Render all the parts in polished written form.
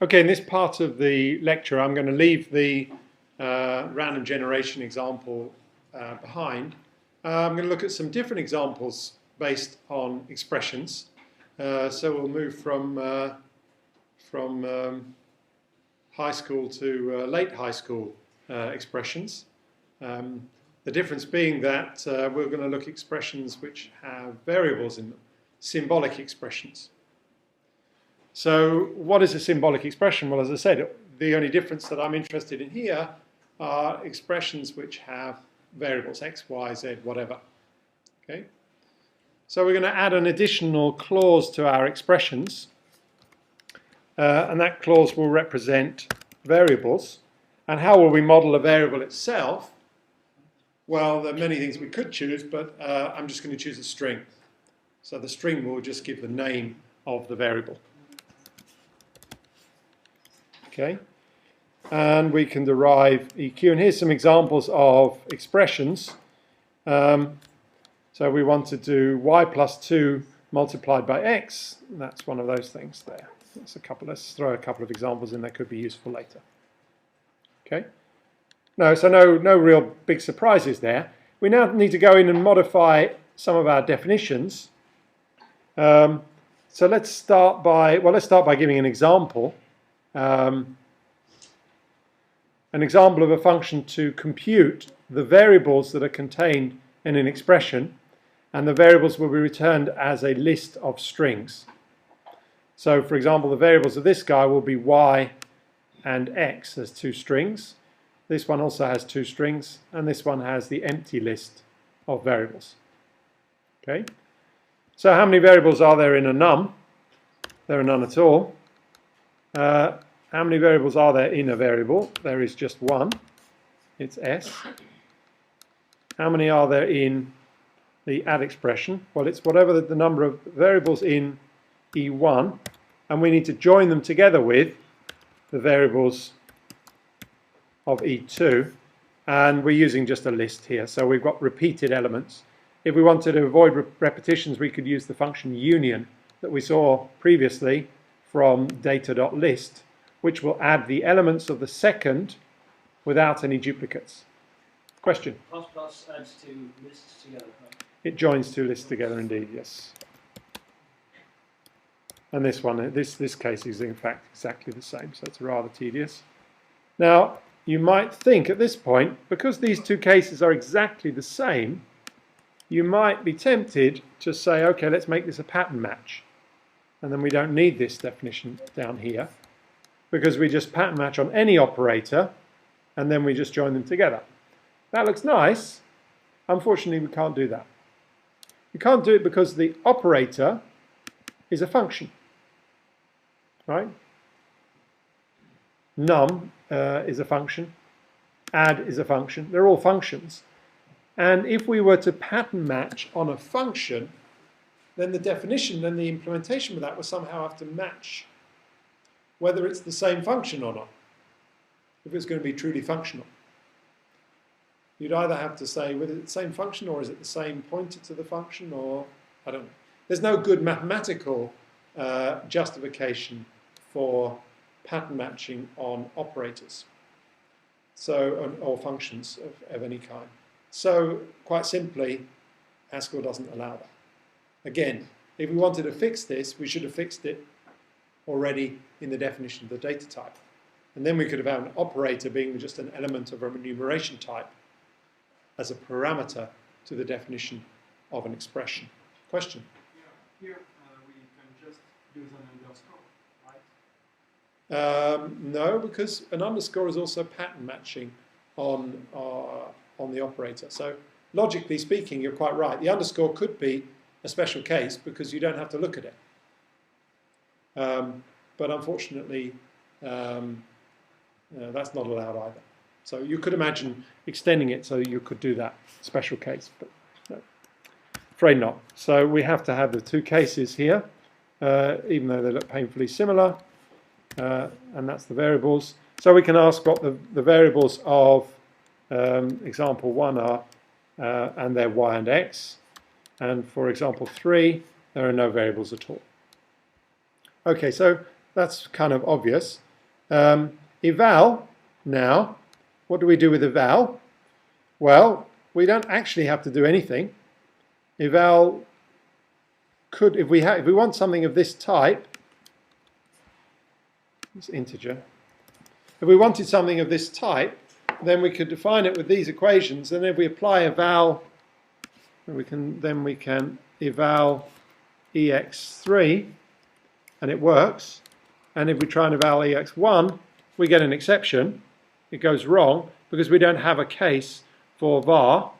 Okay, in this part of the lecture, I'm going to leave the random generation example behind. I'm going to look at some different examples based on expressions. So we'll move from high school to late high school expressions. The difference being that we're going to look at expressions which have variables in them, symbolic expressions. So what is a symbolic expression? Well, as I said, the only difference that I'm interested in here are expressions which have variables, x, y, z, whatever. Okay? So we're going to add an additional clause to our expressions, and that clause will represent variables. And how will we model a variable itself? Well, there are many things we could choose, but I'm just going to choose a string. So the string will just give the name of the variable. Okay, and we can derive EQ. And here's some examples of expressions. So we want to do y plus 2 multiplied by x. That's one of those things there. That's a couple. Let's throw a couple of examples in that could be useful later. Okay. So no real big surprises there. We now need to go in and modify some of our definitions. So let's start by giving an example. An example of a function to compute the variables that are contained in an expression, and the variables will be returned as a list of strings. So for example, the variables of this guy will be y and x as two strings. This one also has two strings, and this one has the empty list of variables. Okay. So how many variables are there in a num? There are none at all. How many variables are there in a variable? There is just one. It's s. How many are there in the add expression? Well, it's whatever the number of variables in E1, and we need to join them together with the variables of E2, and we're using just a list here. So we've got repeated elements. If we wanted to avoid repetitions, we could use the function union that we saw previously from data.list, which will add the elements of the second without any duplicates. Question? Plus adds two lists together. Right? It joins two lists together indeed, yes. And this one, this case is in fact exactly the same, so it's rather tedious. Now, you might think at this point, because these two cases are exactly the same, you might be tempted to say, okay, let's make this a pattern match. And then we don't need this definition down here, because we just pattern match on any operator, and then we just join them together. That looks nice. Unfortunately, we can't do that. We can't do it because the operator is a function, right? Num is a function. Add is a function. They're all functions. And if we were to pattern match on a function, then the definition and the implementation of that would somehow have to match whether it's the same function or not, if it's going to be truly functional. You'd either have to say whether it's the same function or is it the same pointer to the function, or I don't know. There's no good mathematical justification for pattern matching on operators, so or functions of any kind. So quite simply, Haskell doesn't allow that. Again, if we wanted to fix this, we should have fixed it already in the definition of the data type. And then we could have had an operator being just an element of a enumeration type as a parameter to the definition of an expression. Question? Yeah, here we can just use an underscore, right? No, because an underscore is also pattern matching on the operator. So logically speaking, you're quite right. The underscore could be a special case because you don't have to look at it. But unfortunately, that's not allowed either. So you could imagine extending it so you could do that special case, but no, afraid not. So we have to have the two cases here, even though they look painfully similar, and that's the variables. So we can ask what the variables of example 1 are, and they're y and x. And for example 3, there are no variables at all. Okay, so that's kind of obvious. Eval, now, what do we do with eval? Well, we don't actually have to do anything. Eval could, if we want something of this type, it's integer. If we wanted something of this type, then we could define it with these equations, and if we apply eval, we can eval ex3, and it works. And if we try and eval ex1, we get an exception. It goes wrong because we don't have a case for var.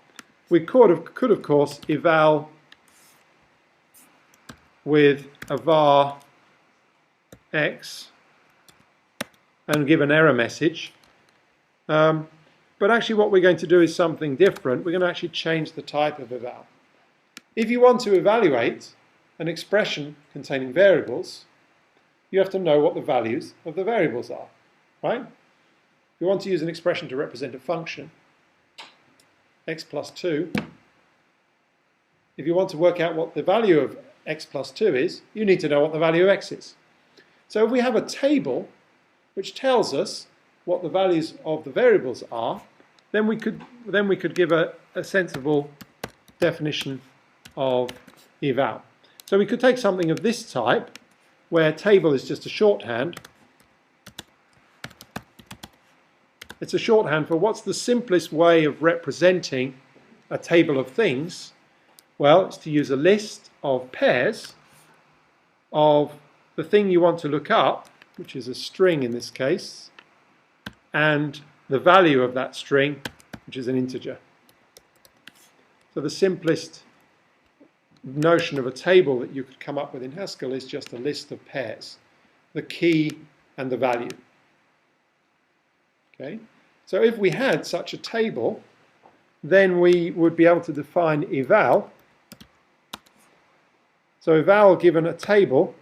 We could of course eval with a var x and give an error message. But actually what we're going to do is something different. We're going to actually change the type of eval. If you want to evaluate an expression containing variables, you have to know what the values of the variables are, right? If you want to use an expression to represent a function, x plus 2, if you want to work out what the value of x plus 2 is, you need to know what the value of x is. So if we have a table which tells us what the values of the variables are, then we could give a sensible definition of eval. So we could take something of this type, where table is just a shorthand. It's a shorthand for what's the simplest way of representing a table of things. Well, it's to use a list of pairs of the thing you want to look up, which is a string in this case, and the value of that string, which is an integer. So the simplest notion of a table that you could come up with in Haskell is just a list of pairs, the key and the value. Okay? So if we had such a table, then we would be able to define eval. So eval given a table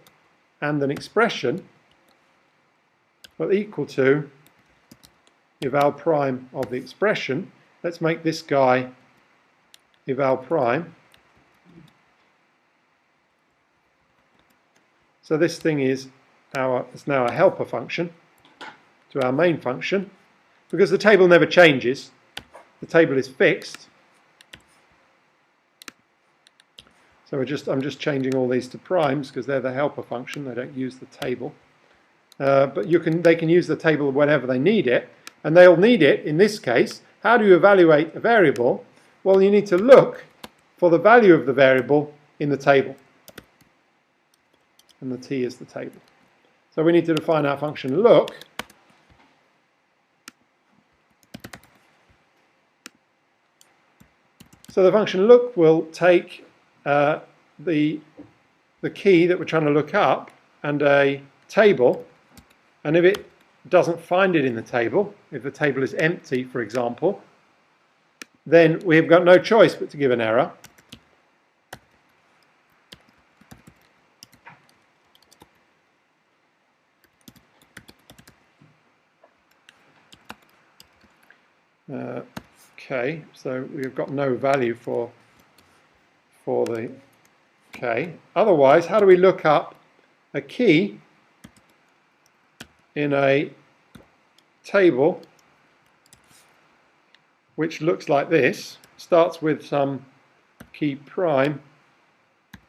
and an expression, but equal to eval prime of the expression. Let's make this guy eval prime. So this thing is now a helper function to our main function, because the table never changes. The table is fixed. So I'm just changing all these to primes because they're the helper function. They don't use the table. But they can use the table whenever they need it, and they'll need it in this case. How do you evaluate a variable? Well, you need to look for the value of the variable in the table. And the t is the table. So we need to define our function look. So the function look will take the key that we're trying to look up and a table, and if it doesn't find it in the table, if the table is empty, for example, then we've got no choice but to give an error. Okay, so we've got no value for the k. Otherwise, how do we look up a key in a table which looks like this? Starts with some key prime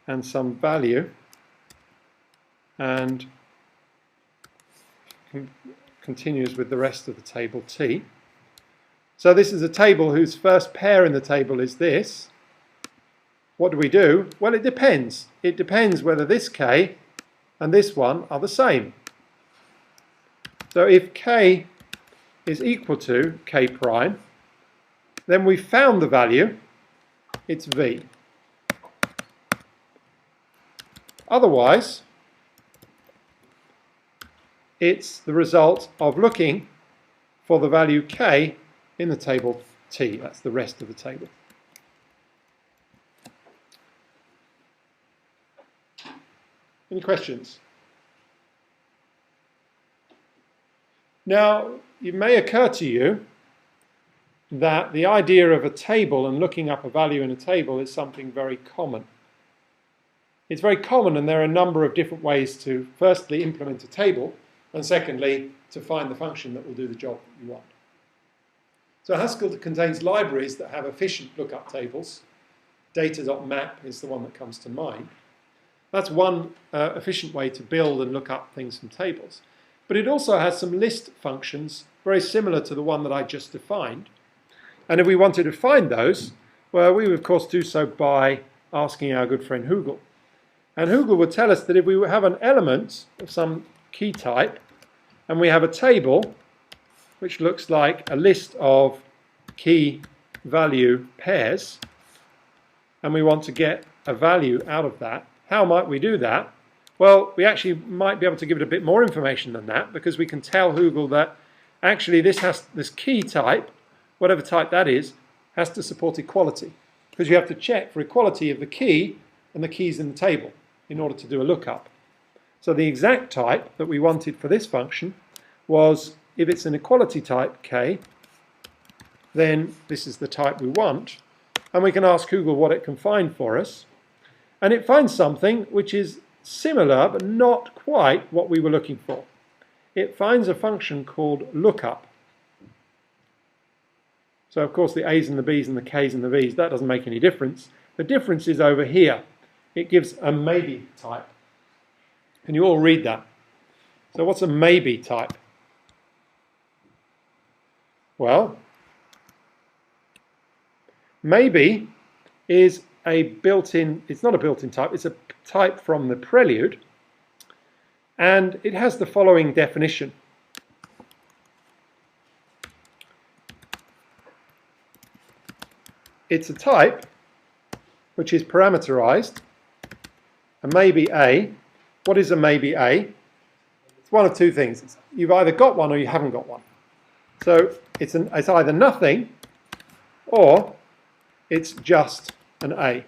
and some value, and continues with the rest of the table t. So this is a table whose first pair in the table is this. What do we do? Well, it depends. It depends whether this k and this one are the same. So if k is equal to k prime, then we've found the value. It's v. Otherwise, it's the result of looking for the value k in the table t. That's the rest of the table. Any questions? Now, it may occur to you that the idea of a table and looking up a value in a table is something very common. It's very common, and there are a number of different ways to firstly implement a table. and secondly, to find the function that will do the job that you want. So Haskell contains libraries that have efficient lookup tables. Data.map is the one that comes to mind. That's one efficient way to build and look up things from tables. But it also has some list functions very similar to the one that I just defined. And if we wanted to find those, well, we would of course do so by asking our good friend Hugel. And Hugel would tell us that if we have an element of some key type, and we have a table which looks like a list of key value pairs, and we want to get a value out of that, how might we do that? Well, we actually might be able to give it a bit more information than that, because we can tell Hugel that actually this key type, whatever type that is, has to support equality. Because you have to check for equality of the key and the keys in the table in order to do a lookup. So the exact type that we wanted for this function was, if it's an equality type k, then this is the type we want. And we can ask Hugel what it can find for us. And it finds something which is similar, but not quite what we were looking for. It finds a function called lookup. So of course the a's and the b's and the k's and the v's, that doesn't make any difference. The difference is over here. It gives a maybe type. Can you all read that? So what's a maybe type? Well, maybe is a built-in, it's not a built-in type, it's a type from the prelude, and it has the following definition. It's a type which is parameterized, a maybe A. What is a maybe A? It's one of two things. You've either got one or you haven't got one. So it's either nothing or it's just an A.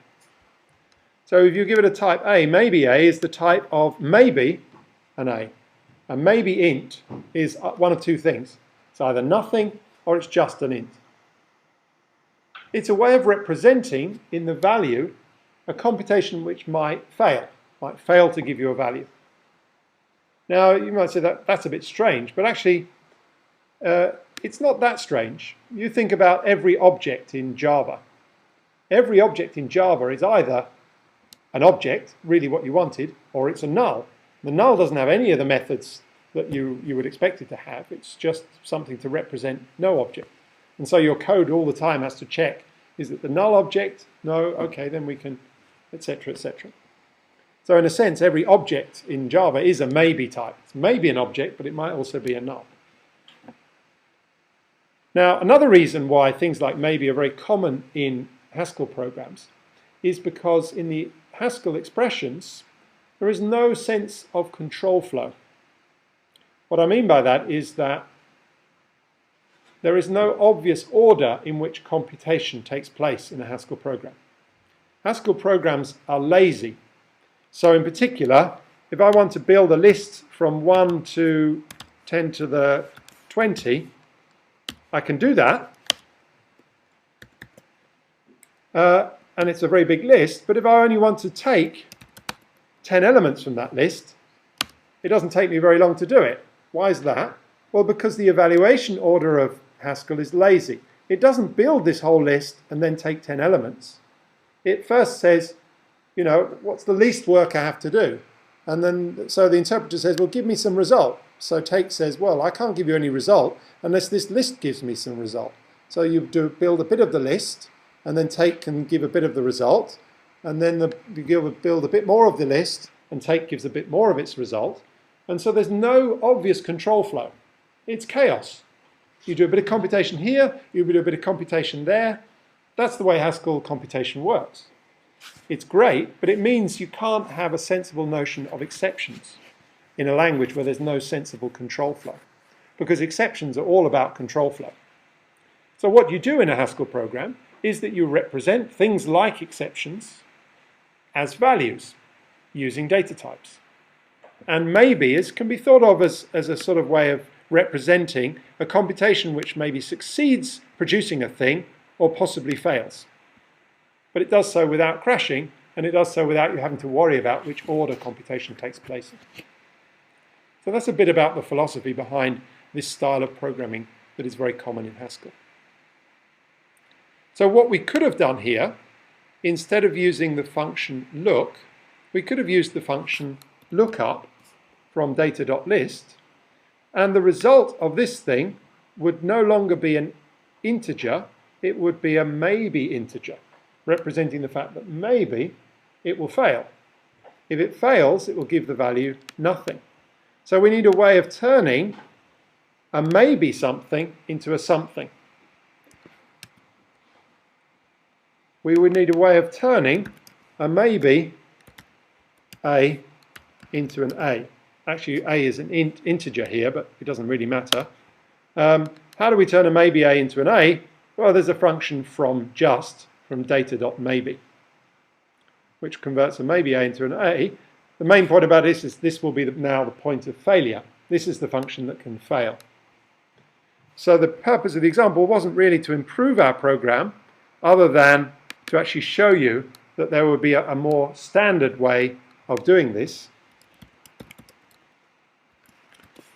So if you give it a type A, maybe A is the type of maybe an A. A maybe int is one of two things. It's either nothing or it's just an int. It's a way of representing in the value a computation which might fail to give you a value. Now you might say that that's a bit strange, but actually it's not that strange. You think about every object in Java. Every object in Java is either an object, really what you wanted, or it's a null. The null doesn't have any of the methods that you would expect it to have. It's just something to represent no object. And so your code all the time has to check, is it the null object? No, okay, then we can, etc., etc. So in a sense, every object in Java is a maybe type. It's maybe an object, but it might also be a null. Now, another reason why things like maybe are very common in Haskell programs is because in the Haskell expressions, there is no sense of control flow. What I mean by that is that there is no obvious order in which computation takes place in a Haskell program. Haskell programs are lazy. So in particular, if I want to build a list from 1 to 10 to the 20, I can do that. And it's a very big list, but if I only want to take 10 elements from that list, it doesn't take me very long to do it. Why is that? Well, because the evaluation order of Haskell is lazy. It doesn't build this whole list and then take 10 elements. It first says, you know, what's the least work I have to do? And then, so the interpreter says, well, give me some result. So take says, well, I can't give you any result unless this list gives me some result. So you build a bit of the list, and then take can give a bit of the result, and then you build a bit more of the list, and take gives a bit more of its result. And so there's no obvious control flow. It's chaos. You do a bit of computation here, you do a bit of computation there. That's the way Haskell computation works. It's great, but it means you can't have a sensible notion of exceptions in a language where there's no sensible control flow, because exceptions are all about control flow. So what you do in a Haskell program is that you represent things like exceptions as values using data types. And maybe can be thought of as a sort of way of representing a computation which maybe succeeds producing a thing or possibly fails. But it does so without crashing, and it does so without you having to worry about which order computation takes place in. So that's a bit about the philosophy behind this style of programming that is very common in Haskell. So what we could have done here, instead of using the function look, we could have used the function lookup from data.list, and the result of this thing would no longer be an integer, it would be a maybe integer, representing the fact that maybe it will fail. If it fails, it will give the value nothing. So we need a way of turning a maybe something into a something. We would need a way of turning a maybe A into an A. Actually, A is an integer here, but it doesn't really matter. How do we turn a maybe A into an A? Well, there's a function from data.maybe, which converts a maybe A into an A. The main point about this is this will be now the point of failure. This is the function that can fail. So the purpose of the example wasn't really to improve our program, other than to actually show you that there would be a more standard way of doing this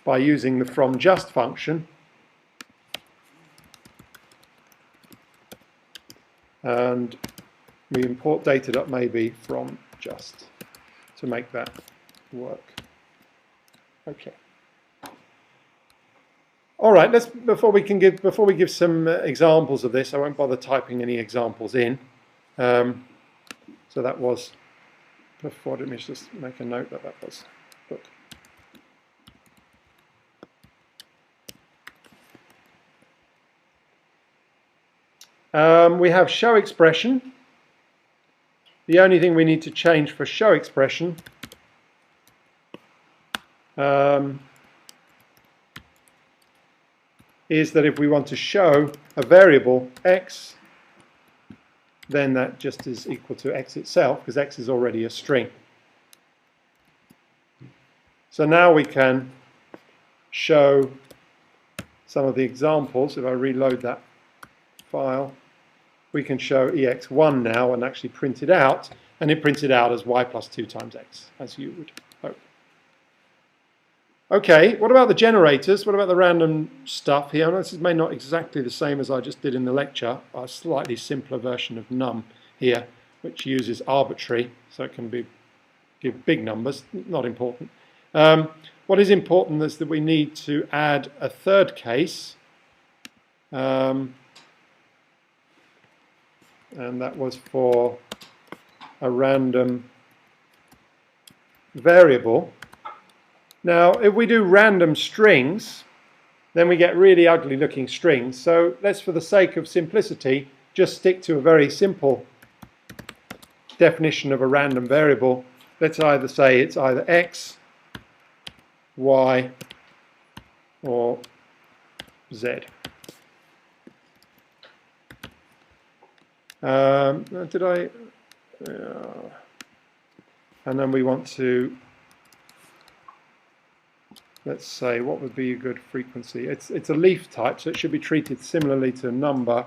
by using the from just function, and we import data.maybe from just to make that work. Okay. All right. Before we give some examples of this, I won't bother typing any examples in. So that was before. Let me just make a note that was. Look. We have show expression. The only thing we need to change for show expression is that if we want to show a variable x, then that just is equal to x itself, because x is already a string. So now we can show some of the examples. If I reload that file, we can show ex1 now and actually print it out, and it prints it out as y plus 2 times x, as you would hope. Okay, what about the generators? What about the random stuff here? This is not exactly the same as I just did in the lecture, a slightly simpler version of num here, which uses arbitrary, so it can give big numbers, not important. What is important is that we need to add a third case, and that was for a random variable. Now, if we do random strings, then we get really ugly looking strings. So let's, for the sake of simplicity, just stick to a very simple definition of a random variable. Let's either say it's either x, y, or z. And then we want to, let's say, what would be a good frequency? It's a leaf type, so it should be treated similarly to number.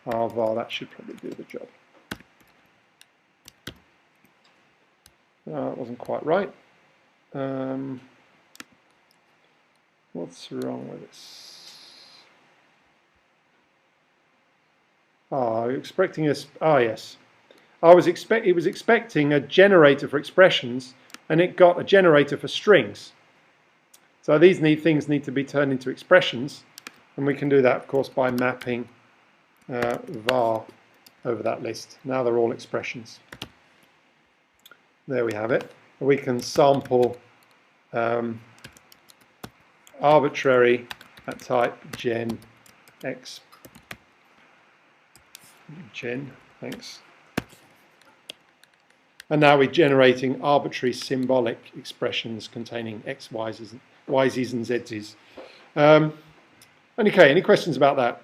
Well, that should probably do the job. It wasn't quite right. What's wrong with this? Expecting us. Yes. It was expecting a generator for expressions, and it got a generator for strings. So these things need to be turned into expressions, and we can do that, of course, by mapping var over that list. Now they're all expressions. There we have it. We can sample arbitrary at type gen x. Gen, thanks. And now we're generating arbitrary symbolic expressions containing x, y's, and z's. Okay, any questions about that?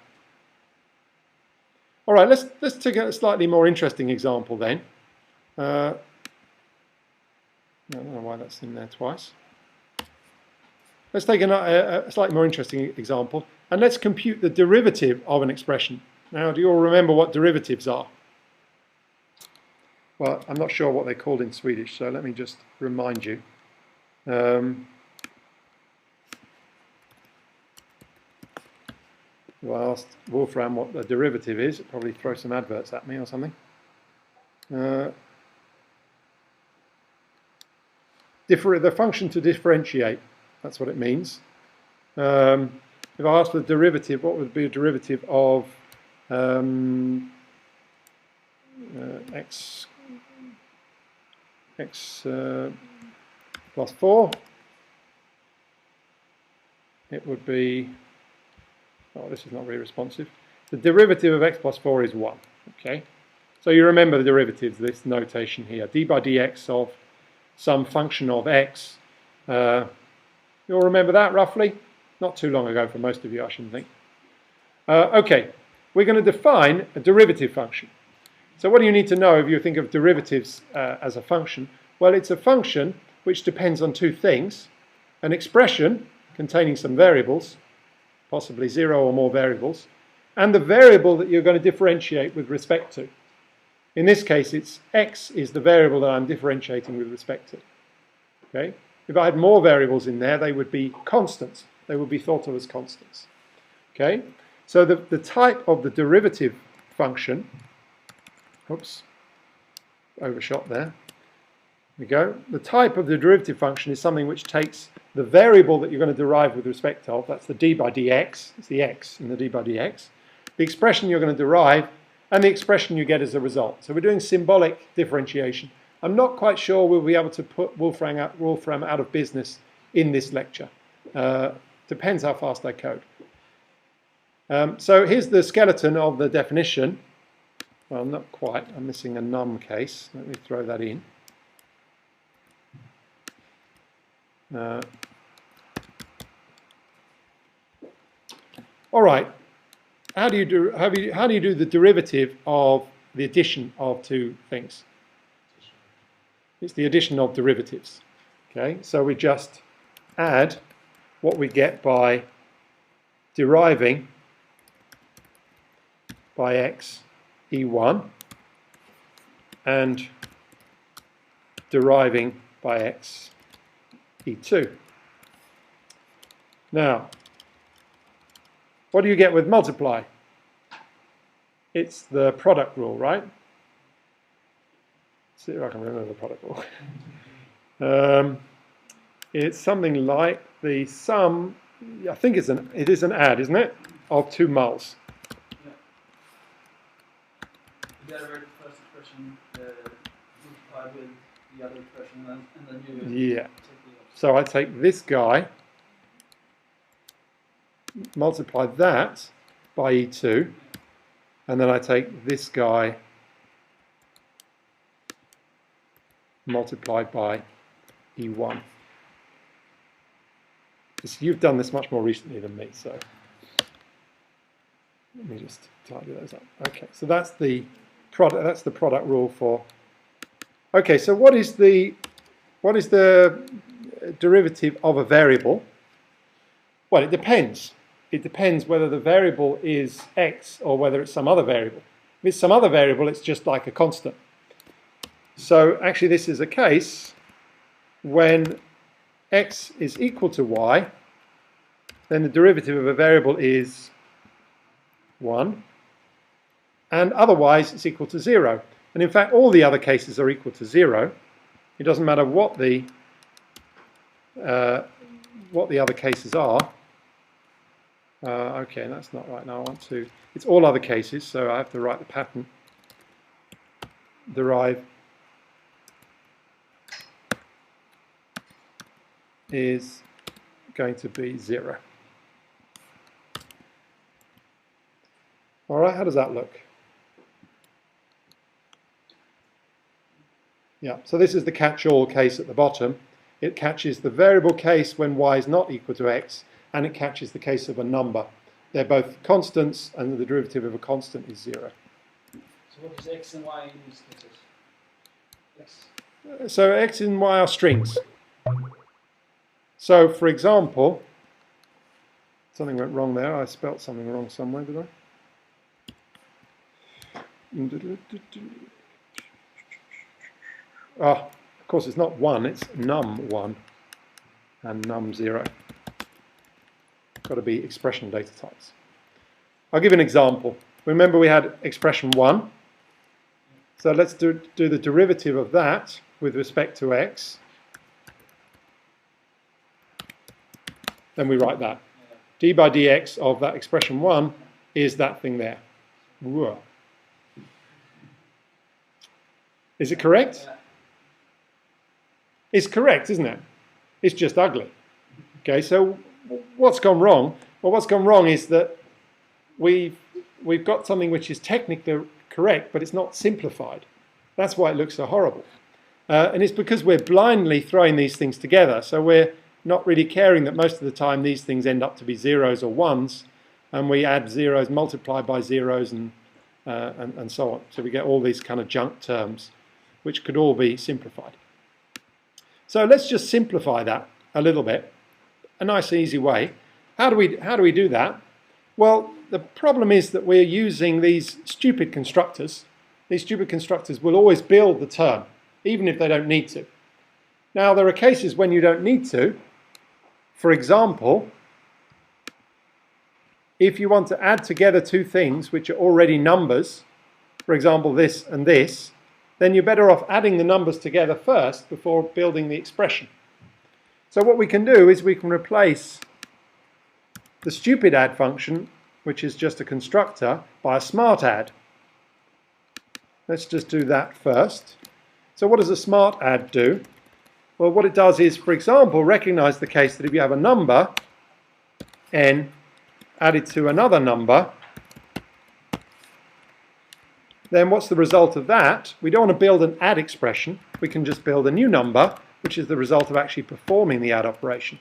All right, let's take a slightly more interesting example then. I don't know why that's in there twice. Let's take a slightly more interesting example, and let's compute the derivative of an expression. Now, do you all remember what derivatives are? Well, I'm not sure what they're called in Swedish, so let me just remind you. If I asked Wolfram what the derivative is, it'd probably throw some adverts at me or something. The function to differentiate, that's what it means. If I asked for the derivative, what would be a derivative of x plus 4? It would be, oh, this is not very responsive. The derivative of x plus 4 is 1. Okay, so you remember the derivatives, this notation here, d by dx of some function of x. You'll remember that roughly? Not too long ago for most of you, I shouldn't think. Okay, we're going to define a derivative function. So what do you need to know if you think of derivatives as a function? Well, it's a function which depends on two things: an expression containing some variables, possibly 0 or more variables, and the variable that you're going to differentiate with respect to. In this case, it's x is the variable that I'm differentiating with respect to. Okay? If I had more variables in there, they would be constants. They would be thought of as constants. Okay? So the type of the derivative function, oops, overshot there. There we go. The type of the derivative function is something which takes the variable that you're going to derive with respect of, that's the d by dx, it's the x in the d by dx, the expression you're going to derive, and the expression you get as a result. So we're doing symbolic differentiation. I'm not quite sure we'll be able to put Wolfram out of business in this lecture. Depends how fast I code. So here's the skeleton of the definition. Well, not quite. I'm missing a num case. Let me throw that in. All right. How do you do the derivative of the addition of two things? It's the addition of derivatives. Okay, so we just add what we get by deriving by x e1 and deriving by x e2. Now, what do you get with multiply? It's the product rule, right? See if I can remember the product rule. It's something like the sum, I think it is an add, isn't it, of two mulls. Yeah. You gotta write the first expression multiplied with the other expression, and then you Yeah. So I take this guy, multiply that by e2, and then I take this guy multiplied by e1. You've done this much more recently than me, so let me just tidy those up. Okay, so that's the product. That's the product rule for. Okay, so what is the derivative of a variable? Well, it depends. It depends whether the variable is x or whether it's some other variable. If it's some other variable, it's just like a constant. So actually this is a case when x is equal to y, then the derivative of a variable is 1, and otherwise it's equal to 0. And in fact all the other cases are equal to 0. It doesn't matter what the other cases are. Okay, that's not right. Now I want to, it's all other cases, so I have to write the pattern. Derive is going to be 0. All right, how does that look? Yeah, so this is the catch-all case at the bottom. It catches the variable case when y is not equal to x, and it catches the case of a number. They're both constants, and the derivative of a constant is 0. So what is x and y in these cases? X. So x and y are strings. So, for example, something went wrong there. I spelt something wrong somewhere, did I? Ah, of course, it's not 1, it's num1 and num0. Got to be expression data types. I'll give an example. Remember we had expression 1. So let's do the derivative of that with respect to x. Then we write that. D by dx of that expression 1 is that thing there. Whoa. Is it correct? It's correct, isn't it? It's just ugly. Okay, so what's gone wrong? Well, what's gone wrong is that we've got something which is technically correct, but it's not simplified. That's why it looks so horrible. And it's because we're blindly throwing these things together. So we're not really caring that most of the time these things end up to be zeros or ones, and we add zeros, multiply by zeros, and so on. So we get all these kind of junk terms, which could all be simplified. So let's just simplify that a little bit. A nice, easy way. How do we do that? Well, the problem is that we're using these stupid constructors. These stupid constructors will always build the term, even if they don't need to. Now, there are cases when you don't need to. For example, if you want to add together two things which are already numbers, for example, this and this, then you're better off adding the numbers together first before building the expression. So what we can do is we can replace the stupid add function, which is just a constructor, by a smart add. Let's just do that first. So what does a smart add do? Well, what it does is, for example, recognize the case that if you have a number, n, added to another number, then what's the result of that? We don't want to build an add expression. We can just build a new number, which is the result of actually performing the add operation.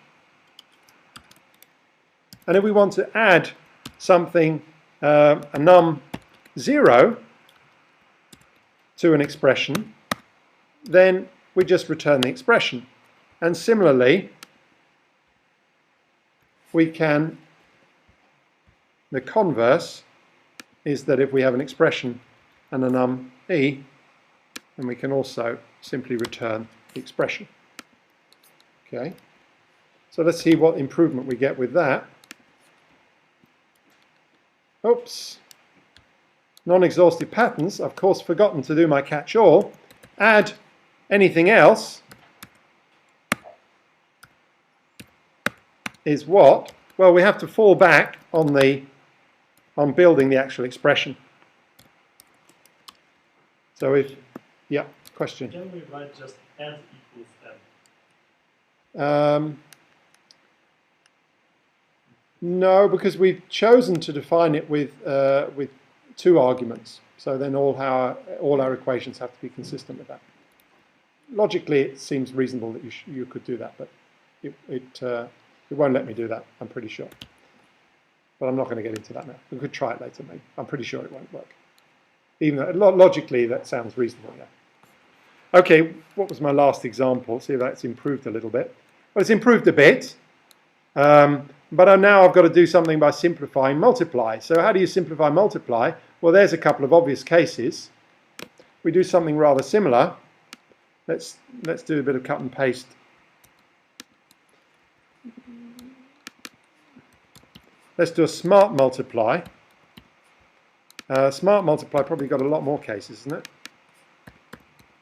And if we want to add something, a num0 to an expression, then we just return the expression. And similarly, we can, the converse is that if we have an expression and a num e, then we can also simply return the expression. Okay, so let's see what improvement we get with that. Oops. Non-exhaustive patterns, of course, forgotten to do my catch-all. Add anything else is what? Well, we have to fall back on building the actual expression. So if, yeah, question. Can we write just n equals n? No, because we've chosen to define it with two arguments. So then all our equations have to be consistent with that. Logically, it seems reasonable that you could do that, but it won't let me do that, I'm pretty sure. But I'm not going to get into that now. We could try it later, maybe. I'm pretty sure it won't work. Even though logically that sounds reasonable, yeah. Okay, what was my last example? See if that's improved a little bit. Well, it's improved a bit, but now I've got to do something by simplifying multiply. So how do you simplify multiply? Well, there's a couple of obvious cases. We do something rather similar. Let's do a bit of cut and paste. Let's do a smart multiply. Smart multiply probably got a lot more cases, isn't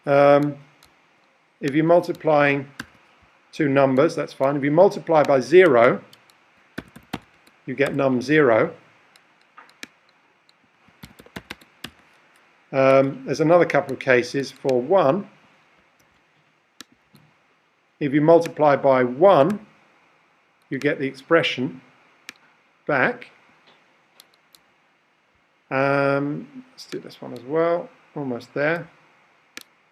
it? If you're multiplying two numbers, that's fine. If you multiply by 0, you get num0. There's another couple of cases for 1. If you multiply by 1, you get the expression back. Let's do this one as well. Almost there.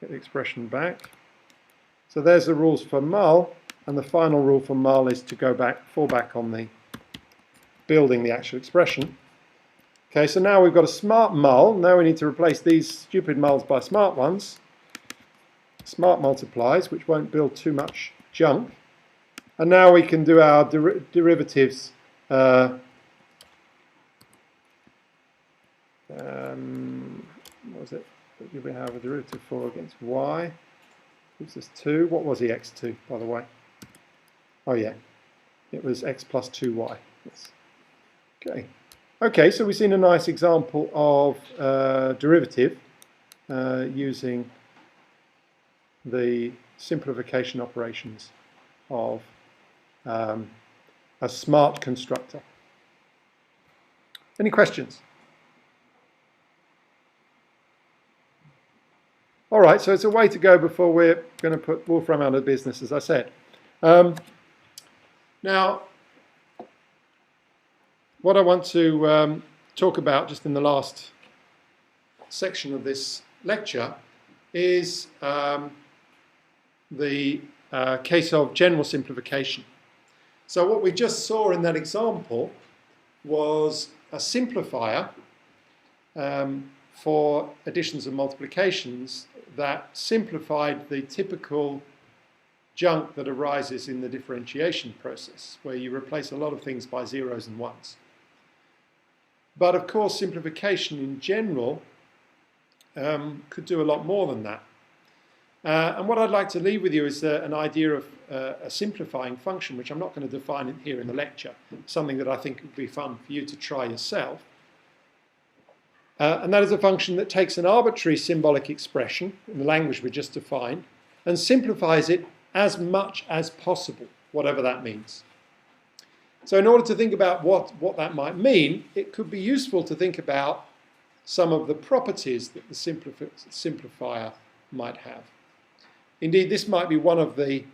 Get the expression back. So there's the rules for mul, and the final rule for mul is to fall back on the building the actual expression. Okay, so now we've got a smart mul. Now we need to replace these stupid muls by smart ones. Smart multiplies, which won't build too much junk. And now we can do our derivatives. What was it? What did we have a derivative for against y? Gives us 2. What was the x2, by the way? Oh yeah, it was x plus 2y. Yes. Okay. Okay, so we've seen a nice example of derivative using the simplification operations of a smart constructor. Any questions? All right, so it's a way to go before we're going to put Wolfram out of business, as I said. Now, what I want to talk about just in the last section of this lecture is the case of general simplification. So what we just saw in that example was a simplifier for additions and multiplications that simplified the typical junk that arises in the differentiation process, where you replace a lot of things by zeros and ones. But of course, simplification in general could do a lot more than that. And what I'd like to leave with you is an idea of a simplifying function, which I'm not going to define here in the lecture, something that I think would be fun for you to try yourself. And that is a function that takes an arbitrary symbolic expression in the language we just defined and simplifies it as much as possible, whatever that means. So in order to think about what that might mean, it could be useful to think about some of the properties that the simplifier might have. Indeed, this might be one of the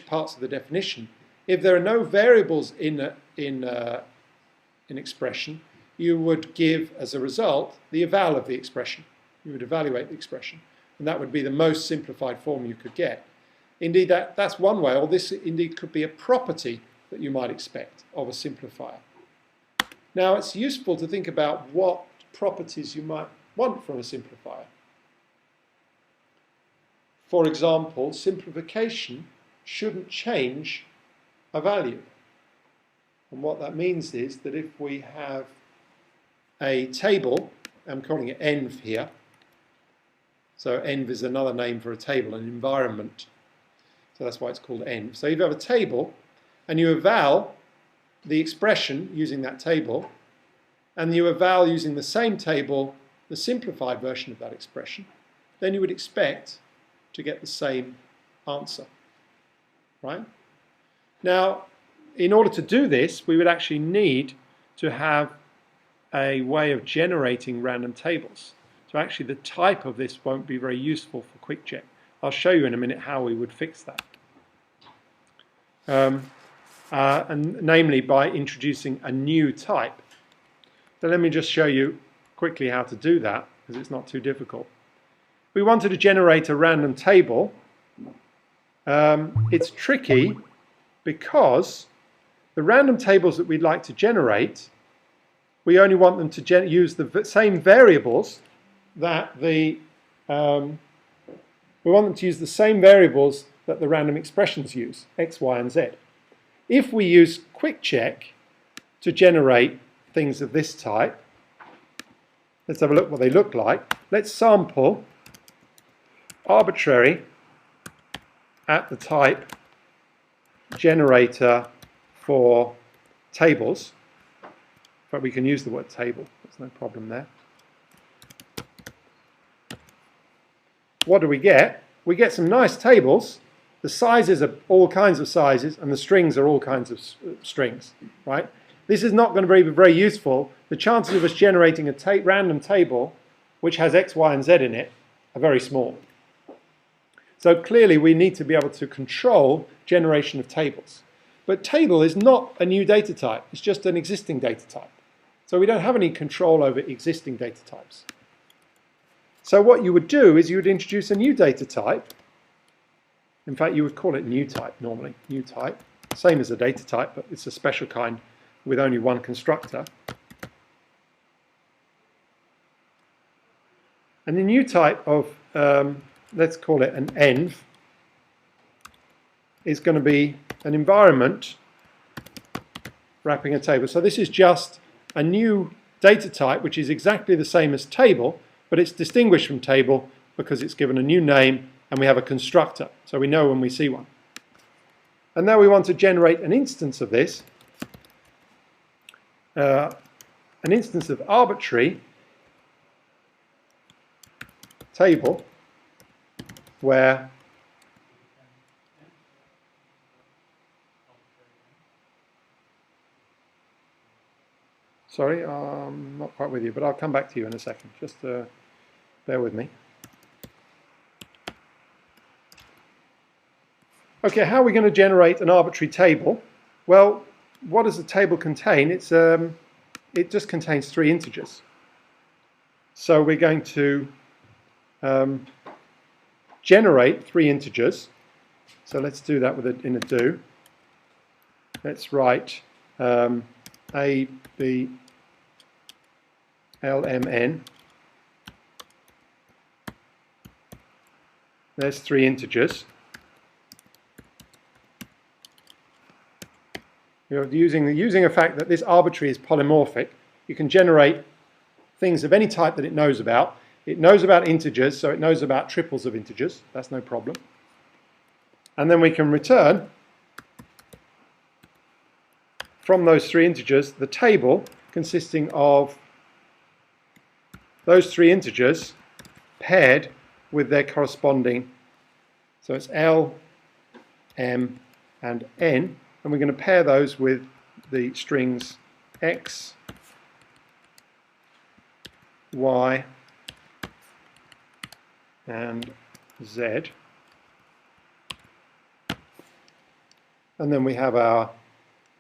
parts of the definition. If there are no variables in an expression, you would give, as a result, the eval of the expression. You would evaluate the expression. And that would be the most simplified form you could get. Indeed, that's one way, or this indeed could be a property that you might expect of a simplifier. Now, it's useful to think about what properties you might want from a simplifier. For example, simplification shouldn't change a value. And what that means is that if we have a table, I'm calling it env here, so env is another name for a table, an environment, so that's why it's called env. So if you have a table, and you eval the expression using that table, and you eval using the same table the simplified version of that expression, then you would expect to get the same answer, right? Now, in order to do this, we would actually need to have a way of generating random tables. So actually the type of this won't be very useful for quick check. I'll show you in a minute how we would fix that. And namely by introducing a new type. So let me just show you quickly how to do that, because it's not too difficult. We wanted to generate a random table. It's tricky because the random tables that we'd like to generate, we only want them to use the same variables that we want them to use the same variables that the random expressions use, x, y, and z. If we use quick check to generate things of this type, let's have a look what they look like. Let's sample arbitrary at the type generator for tables. But we can use the word table, there's no problem there. What do we get? We get some nice tables. The sizes are all kinds of sizes, and the strings are all kinds of strings, right? This is not going to be very useful. The chances of us generating a random table which has x, y, and z in it are very small. So clearly we need to be able to control generation of tables. But table is not a new data type, it's just an existing data type. So we don't have any control over existing data types. So what you would do is you would introduce a new data type. In fact, you would call it new type normally, new type. Same as a data type, but it's a special kind with only one constructor. And the new type of, let's call it an env, is going to be an environment wrapping a table. So this is just a new data type which is exactly the same as table, but it's distinguished from table because it's given a new name and we have a constructor, so we know when we see one. And now we want to generate an instance of this. an instance of arbitrary table where sorry, I'm not quite with you, but I'll come back to you in a second. Just bear with me. Okay, how are we going to generate an arbitrary table? Well, what does the table contain? It just contains 3 integers. So we're going to generate 3 integers. So let's do that in a do. Let's write A, B, L, M, N. There's 3 integers. Using a fact that this arbitrary is polymorphic, you can generate things of any type that it knows about. It knows about integers, so it knows about triples of integers. That's no problem. And then we can return from those 3 integers the table consisting of those 3 integers paired with their corresponding, so it's L, M, and N. And we're going to pair those with the strings X, Y, and Z. And then we have our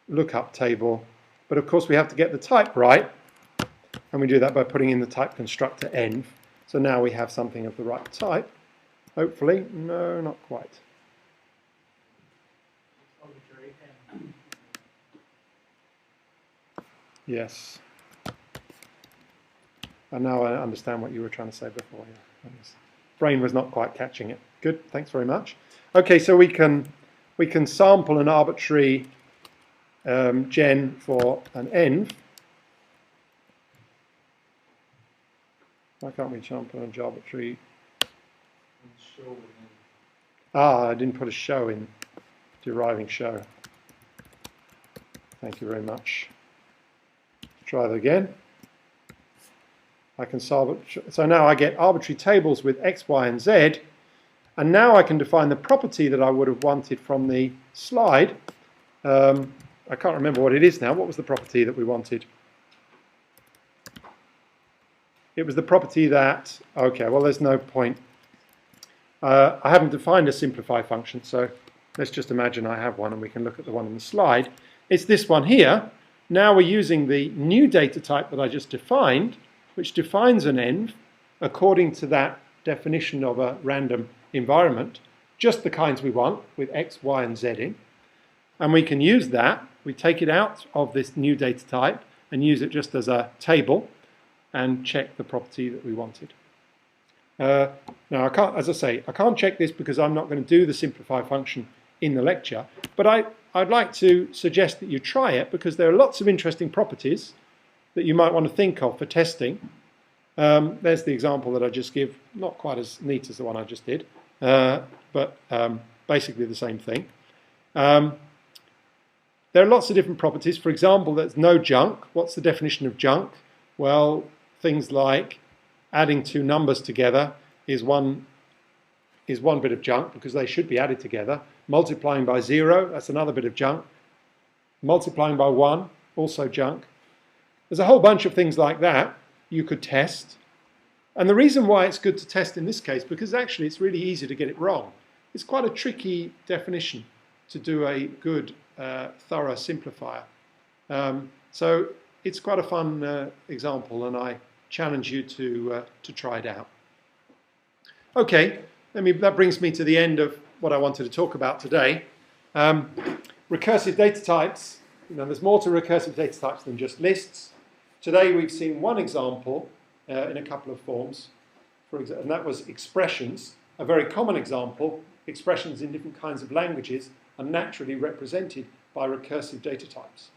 lookup table. But of course we have to get the type right. And we do that by putting in the type constructor env. So now we have something of the right type. Hopefully. No, not quite. Yes. And now I understand what you were trying to say before. Yeah. Brain was not quite catching it. Good, thanks very much. Okay, so we can sample an arbitrary gen for an env. Why can't we sample an arbitrary? Ah, I didn't put a show in. Deriving show. Thank you very much. Try that again. I can solve it. So now I get arbitrary tables with X, Y, and Z. And now I can define the property that I would have wanted from the slide. I can't remember what it is now. What was the property that we wanted? It was the property that, okay, well, there's no point. I haven't defined a simplify function, so let's just imagine I have one and we can look at the one on the slide. It's this one here. Now we're using the new data type that I just defined, which defines an env according to that definition of a random environment, just the kinds we want with X, Y, and Z in. And we can use that. We take it out of this new data type and use it just as a table and check the property that we wanted. Now, I can't, as I say, I can't check this because I'm not going to do the simplify function in the lecture, but I'd like to suggest that you try it because there are lots of interesting properties that you might want to think of for testing. There's the example that I just give, not quite as neat as the one I just did, but basically the same thing. There are lots of different properties. For example, there's no junk. What's the definition of junk? Well, things like adding 2 numbers together is one bit of junk because they should be added together. Multiplying by 0, that's another bit of junk. Multiplying by 1, also junk. There's a whole bunch of things like that you could test. And the reason why it's good to test in this case, because actually it's really easy to get it wrong. It's quite a tricky definition to do a good, thorough simplifier. So it's quite a fun example, and I challenge you to try it out. Okay, that brings me to the end of what I wanted to talk about today. Recursive data types. There's more to recursive data types than just lists. Today we've seen one example in a couple of forms, and that was expressions. A very common example, expressions in different kinds of languages are naturally represented by recursive data types.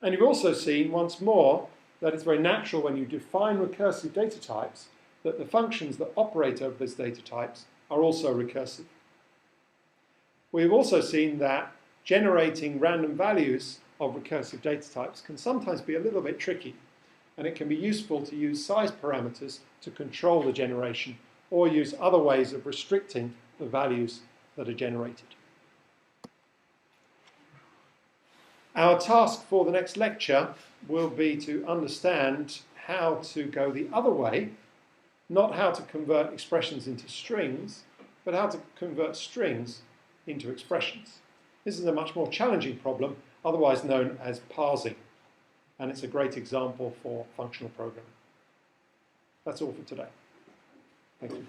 And you've also seen once more that it's very natural when you define recursive data types that the functions that operate over those data types are also recursive. We've also seen that generating random values of recursive data types can sometimes be a little bit tricky, and it can be useful to use size parameters to control the generation or use other ways of restricting the values that are generated. Our task for the next lecture will be to understand how to go the other way, not how to convert expressions into strings, but how to convert strings into expressions. This is a much more challenging problem, otherwise known as parsing, and it's a great example for functional programming. That's all for today. Thank you.